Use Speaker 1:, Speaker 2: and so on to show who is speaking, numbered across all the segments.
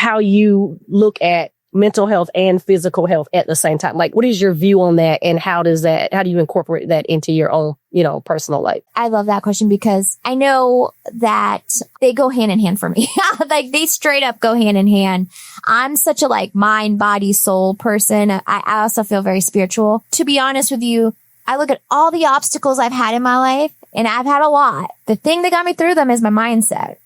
Speaker 1: how you look at mental health and physical health at the same time. Like, what is your view on that, and how do you incorporate that into your own, personal life?
Speaker 2: I love that question because I know that they go hand in hand for me. Like, they straight up go hand in hand. I'm such a mind, body, soul person. I also feel very spiritual. To be honest with you, I look at all the obstacles I've had in my life, and I've had a lot. The thing that got me through them is my mindset.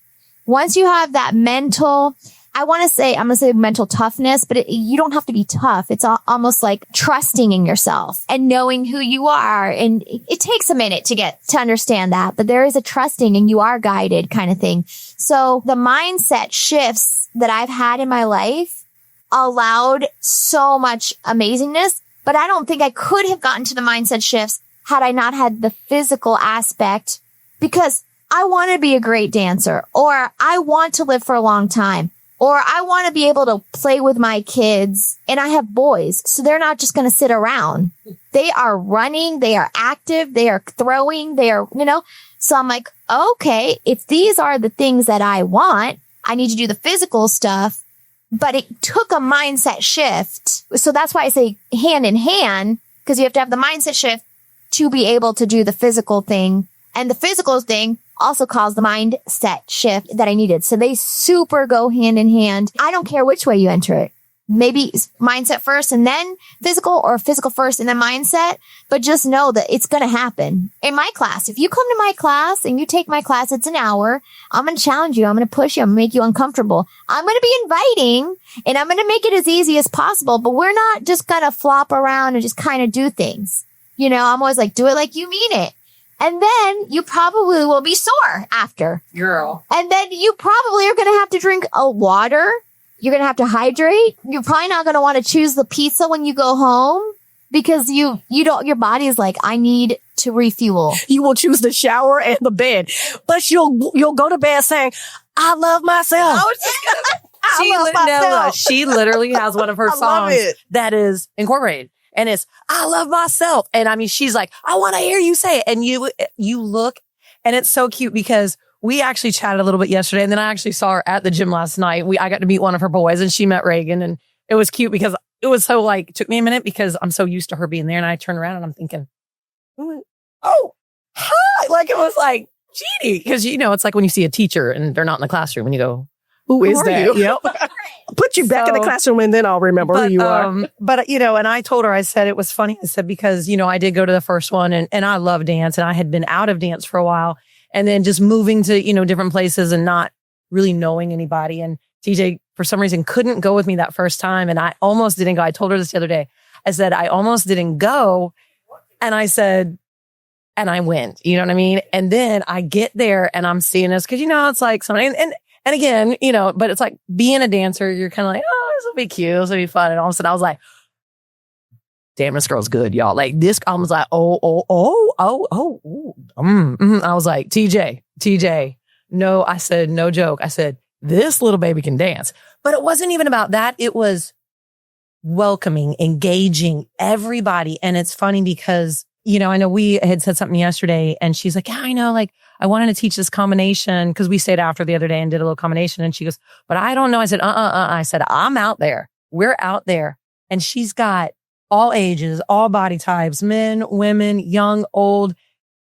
Speaker 2: Once you have that mental, I'm going to say mental toughness, but you don't have to be tough. It's almost like trusting in yourself and knowing who you are. And it takes a minute to understand that, but there is a trusting and you are guided kind of thing. So the mindset shifts that I've had in my life allowed so much amazingness, but I don't think I could have gotten to the mindset shifts had I not had the physical aspect, because I want to be a great dancer, or I want to live for a long time. Or I want to be able to play with my kids, and I have boys, so they're not just going to sit around. They are running, they are active, they are throwing, they are, So I'm like, okay, if these are the things that I want, I need to do the physical stuff. But it took a mindset shift. So that's why I say hand in hand, because you have to have the mindset shift to be able to do the physical thing. And the physical thing also caused the mindset shift that I needed. So they super go hand in hand. I don't care which way you enter it. Maybe mindset first and then physical, or physical first and then mindset. But just know that it's going to happen. In my class, if you come to my class and you take my class, it's an hour. I'm going to challenge you. I'm going to push you. I'm going to make you uncomfortable. I'm going to be inviting, and I'm going to make it as easy as possible. But we're not just going to flop around and just kind of do things. I'm always like, do it like you mean it. And then you probably will be sore after.
Speaker 3: Girl.
Speaker 2: And then you probably are going to have to drink water. You're going to have to hydrate. You're probably not going to want to choose the pizza when you go home, because your body is like, I need to refuel.
Speaker 1: You will choose the shower and the bed, but you'll go to bed saying, I love myself.
Speaker 3: She literally has one of her songs that is incorporated. And it's, I love myself. And I mean, she's like, I want to hear you say it. And you look, and it's so cute because we actually chatted a little bit yesterday. And then I actually saw her at the gym last night. I got to meet one of her boys, and she met Reagan. And it was cute because it was so took me a minute because I'm so used to her being there. And I turned around and I'm thinking, oh, hi. It was like Jeannie. Because, it's like when you see a teacher and they're not in the classroom and you go,
Speaker 1: who is that? Yep. Put you back in the classroom and then I'll remember who you are.
Speaker 3: But, and I told her, I said, it was funny. I said, because, I did go to the first one and I love dance, and I had been out of dance for a while, and then just moving to, different places and not really knowing anybody. And TJ, for some reason, couldn't go with me that first time. And I almost didn't go. I told her this the other day. I said, I almost didn't go. And I said, and I went, you know what I mean? And then I get there and I'm seeing this because, it's like somebody, and again, but it's like being a dancer, you're kind of like, oh, this will be cute. This will be fun. And all of a sudden I was like, damn, this girl's good, y'all. Like this, I was like, I was like, TJ, no, I said, no joke. I said, this little baby can dance. But it wasn't even about that. It was welcoming, engaging everybody. And it's funny because, I know we had said something yesterday and she's like, yeah, I know, I wanted to teach this combination because we stayed after the other day and did a little combination. And she goes, but I don't know. I said, I said, I'm out there. We're out there. And she's got all ages, all body types, men, women, young, old.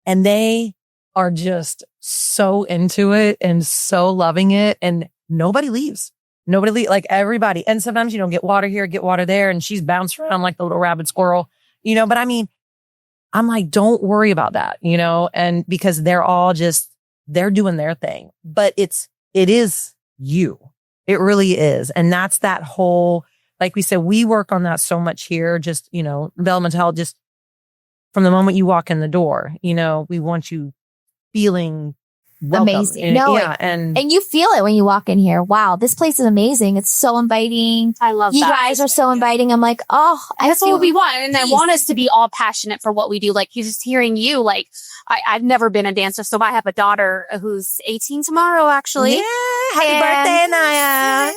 Speaker 3: And they are just so into it and so loving it. And nobody leaves. Like everybody. And sometimes, get water here, get water there. And she's bounced around like the little rabbit squirrel, but I mean, I'm like, don't worry about that, and because they're all they're doing their thing, but it is you. It really is. And that's that whole, like we said, we work on that so much here, developmental health, just from the moment you walk in the door, we want you feeling welcome.
Speaker 2: Amazing. And you feel it when you walk in here. Wow, this place is amazing. It's so inviting.
Speaker 4: I love
Speaker 2: you
Speaker 4: that.
Speaker 2: You guys are so inviting. I'm like,
Speaker 4: that's what we want. And I want us to be all passionate for what we do. Like, just hearing you, I've never been a dancer. So I have a daughter who's 18 tomorrow, actually.
Speaker 3: Yeah. Happy birthday, Naya.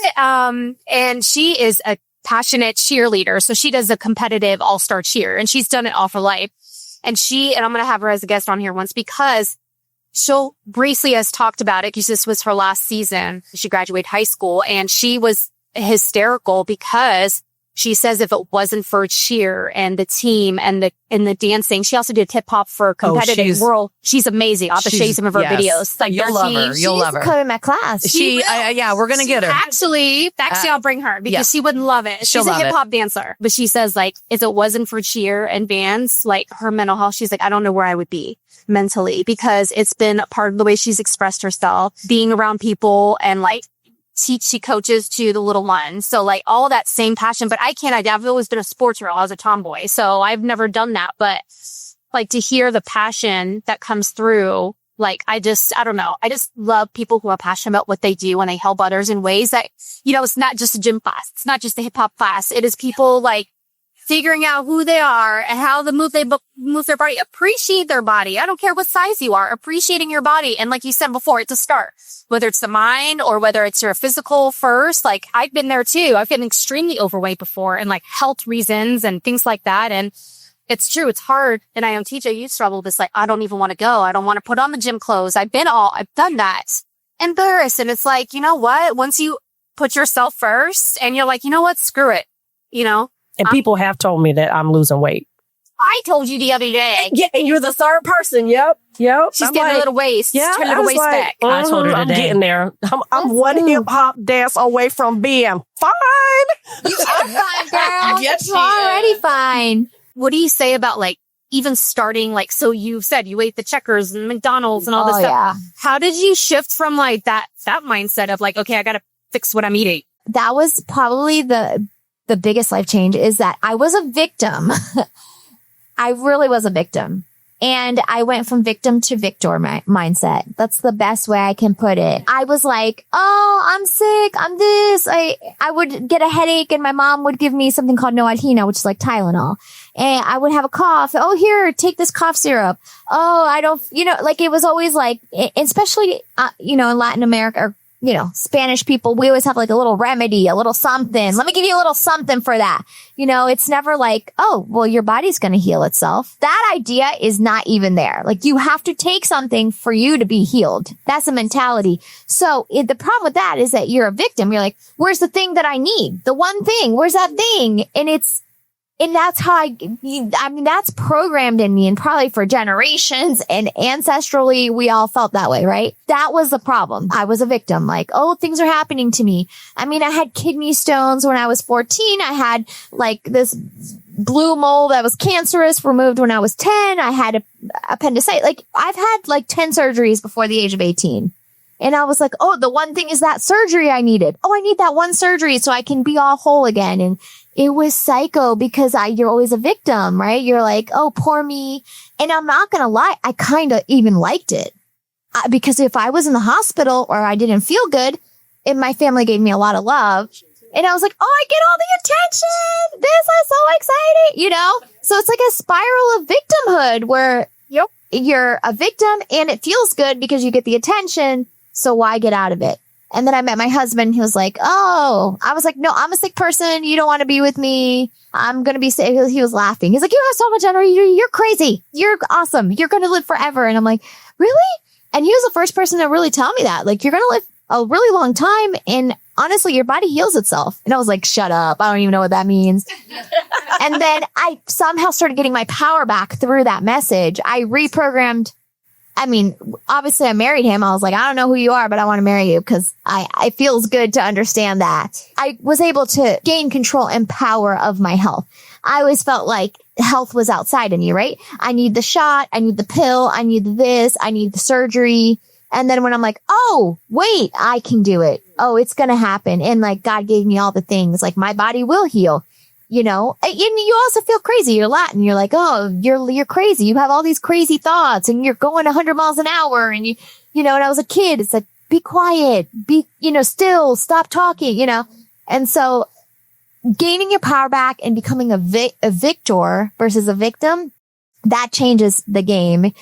Speaker 4: And she is a passionate cheerleader. So she does a competitive all-star cheer, and she's done it all for life. And I'm going to have her as a guest on here once because she'll briefly has talked about it because this was her last season. She graduated high school and she was hysterical because she says if it wasn't for cheer and the team and the dancing, she also did hip hop for competitive world. She's amazing. I'll have to show you some of her videos. Like
Speaker 3: you'll love her. You'll love her.
Speaker 2: Come in my class.
Speaker 3: Yeah, we're gonna get her.
Speaker 4: Actually, I'll bring her because she would love it. She's a hip hop dancer, but she says like if it wasn't for cheer and bands, like her mental health, she's like I don't know where I would be mentally because it's been a part of the way she's expressed herself, being around people and like. She coaches to the little ones. So like all that same passion, but I've always been a sports girl. I was a tomboy. So I've never done that, but like to hear the passion that comes through, like I don't know. I just love people who are passionate about what they do and they help others in ways that, it's not just a gym class. It's not just a hip hop class. It is people like figuring out who they are and how they move their body, appreciate their body. I don't care what size you are, appreciating your body. And like you said before, it's a start, whether it's the mind or whether it's your physical first. Like I've been there too. I've been extremely overweight before and like health reasons and things like that. And it's true. It's hard. And I am TJ, you struggle with this. Like, I don't even want to go. I don't want to put on the gym clothes. I've done that. Embarrassed. And it's like, you know what? Once you put yourself first and you're like, you know what? Screw it.
Speaker 1: And people have told me that I'm losing weight.
Speaker 4: I told you the other day.
Speaker 1: Yeah, and you're the third person. Yep.
Speaker 4: She's getting a little waist.
Speaker 1: Yeah,
Speaker 4: turn the waist back.
Speaker 3: I told her today.
Speaker 1: I'm getting there. I'm one hip hop dance away from being fine.
Speaker 2: You are fine, girl.
Speaker 3: Yes,
Speaker 2: you're already fine.
Speaker 4: What do you say about like even starting like, so you said you ate the Checkers and McDonald's and all this stuff.
Speaker 2: Yeah.
Speaker 4: How did you shift from like that mindset of like, okay, I got to fix what I'm eating?
Speaker 2: That was probably the biggest life change is that I was a victim. I really was a victim. And I went from victim to victor mindset. That's the best way I can put it. I was like, oh, I'm sick. I'm this. I would get a headache and my mom would give me something called Noadhina, which is like Tylenol. And I would have a cough. Oh, here, take this cough syrup. Oh, I don't, like it was always like, especially, in Latin America or Spanish people, we always have like a little remedy, a little something. Let me give you a little something for that. It's never like, oh, well, your body's going to heal itself. That idea is not even there. Like you have to take something for you to be healed. That's a mentality. So the problem with that is that you're a victim. You're like, where's the thing that I need? The one thing, where's that thing? And that's how that's programmed in me and probably for generations and ancestrally, we all felt that way, right? That was the problem. I was a victim. Like, oh, things are happening to me. I mean, I had kidney stones when I was 14. I had like this blue mole that was cancerous removed when I was 10. I had appendicitis. Like I've had like 10 surgeries before the age of 18. And I was like, oh, the one thing is that surgery I needed. Oh, I need that one surgery so I can be all whole again. And it was psycho because you're always a victim, right? You're like, oh, poor me. And I'm not going to lie. I kind of even liked it because if I was in the hospital or I didn't feel good and my family gave me a lot of love and I was like, oh, I get all the attention. This is so exciting, So it's like a spiral of victimhood where you're a victim and it feels good because you get the attention. So why get out of it? And then I met my husband. He was like, oh, I was like, no, I'm a sick person. You don't want to be with me. I'm going to be sick. He was laughing. He's like, you have so much energy. You're crazy. You're awesome. You're going to live forever. And I'm like, really? And he was the first person to really tell me that. Like, you're going to live a really long time. And honestly, your body heals itself. And I was like, shut up. I don't even know what that means. And then I somehow started getting my power back through that message. I reprogrammed. I mean, obviously I married him. I was like, I don't know who you are, but I want to marry you because it feels good to understand that. I was able to gain control and power of my health. I always felt like health was outside of me, right? I need the shot. I need the pill. I need this. I need the surgery. And then when I'm like, oh, wait, I can do it. Oh, it's going to happen. And like God gave me all the things, like my body will heal. And you also feel crazy. You're Latin. You're like, oh, you're crazy. You have all these crazy thoughts and you're going 100 miles an hour. And and I was a kid. It's like, be quiet, be, still, stop talking, And so gaining your power back and becoming a victor versus a victim, that changes the game.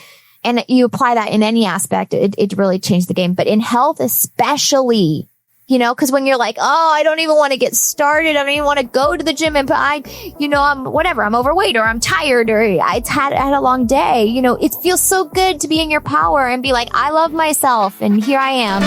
Speaker 2: And you apply that in any aspect. It really changed the game, but in health, especially, because when you're like, oh, I don't even want to get started. I don't even want to go to the gym and I'm overweight or I'm tired or I had a long day. It feels so good to be in your power and be like, I love myself. And here I am.